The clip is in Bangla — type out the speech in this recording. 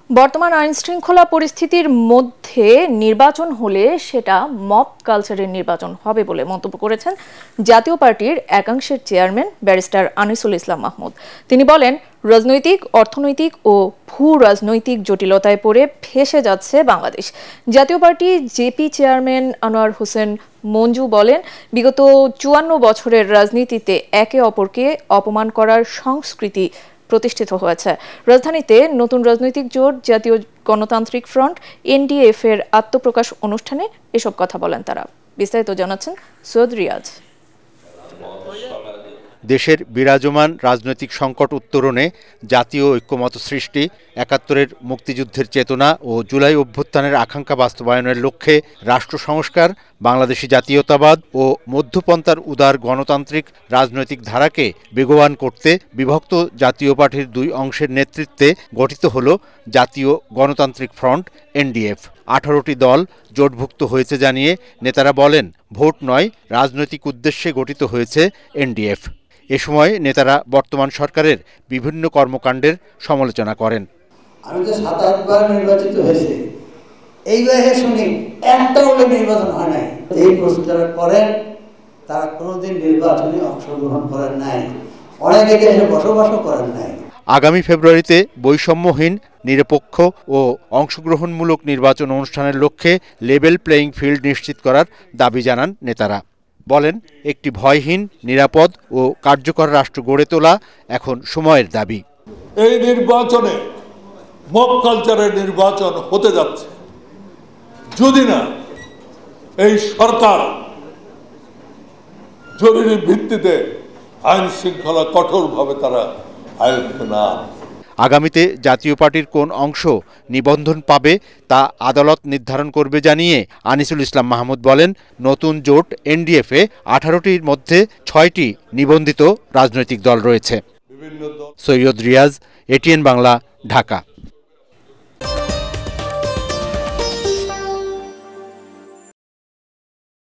বর্তমান আইনশৃঙ্খলা পরিস্থিতির মধ্যে নির্বাচন হলে সেটা মব কালচারের নির্বাচন হবে বলে মন্তব্য করেছেন জাতীয় পার্টির একাংশের চেয়ারম্যান ব্যারিস্টার আনিসুল ইসলাম মাহমুদ। তিনি বলেন, রাজনৈতিক, অর্থনৈতিক ও ভূ রাজনৈতিক জটিলতায় পড়ে ফেঁসে যাচ্ছে বাংলাদেশ। জাতীয় party JP chairman Anwar Hossain Manju বলেন, বিগত ৫৪ বছরের রাজনীতিতে একে অপরকে অপমান করার সংস্কৃতি প্রতিষ্ঠিত হয়েছে। রাজধানীতে নতুন রাজনৈতিক জোট জাতীয় গণতান্ত্রিক ফ্রন্ট এনডিএফ এর আত্মপ্রকাশ অনুষ্ঠানে এসব কথা বলেন তারা। বিস্তারিত জানাচ্ছেন সৈয়দ রিয়াজ। দেশের বিরাজমান রাজনৈতিক সংকট উত্তরণে জাতীয় ঐক্যমত সৃষ্টি, ৭১-এর মুক্তিযুদ্ধের চেতনা ও জুলাই অভ্যুত্থানের আকাঙ্ক্ষা বাস্তবায়নের লক্ষ্যে রাষ্ট্র সংস্কার, বাংলাদেশি জাতীয়তাবাদ ও মধ্যপন্থার উদার গণতান্ত্রিক রাজনৈতিক ধারাকে বেগবান করতে বিভক্ত জাতীয় পার্টির দুই অংশের নেতৃত্বে গঠিত হল জাতীয় গণতান্ত্রিক ফ্রন্ট এনডিএফ। ১৮টি দল জোটভুক্ত হয়েছে জানিয়ে নেতারা বলেন, ভোট নয়, রাজনৈতিক উদ্দেশ্যে গঠিত হয়েছে এনডিএফ। এ সময় নেতারা বর্তমান সরকারের বিভিন্ন কর্মকাণ্ডের সমালোচনা করেন। আমি তো ৭-৮বার নির্বাচিত হয়েছে, এইবার শুনি একটাও নির্বাচন হয় নাই। এই প্রশ্ন যারা করেন তারা কোনোদিন নির্বাচনে অংশগ্রহণ করেন নাই, অনেকে দেশে বসবাসও করেন নাই। আগামী ফেব্রুয়ারিতে বৈষম্যহীন, নিরপেক্ষ ও অংশগ্রহণমূলক নির্বাচন অনুষ্ঠানের লক্ষ্যে লেভেল প্লেয়িং ফিল্ড নিশ্চিত করার দাবি জানান নেতারা। বলেন, একটি ভয়হীন, নিরাপদ ও কার্যকর রাষ্ট্র গড়ে তোলা এখন সময়ের দাবি। এই নির্বাচনে মব কালচারের নির্বাচন হতে যাচ্ছে যদি না এই সরকার জরুরি ভিত্তিতে আইন শৃঙ্খলা কঠোরভাবে তারা আয়ত্তে না। আগামীতে জাতীয় পার্টির কোন অংশ নিবন্ধন পাবে তা আদালত নির্ধারণ করবে জানিয়ে আনিসুল ইসলাম মাহমুদ বলেন, নতুন জোট এনডিএফে ১৮টির মধ্যে ৬টি নিবন্ধিত রাজনৈতিক দল রয়েছে। সৈয়দ রিয়াজ, এটিএন বাংলা, ঢাকা।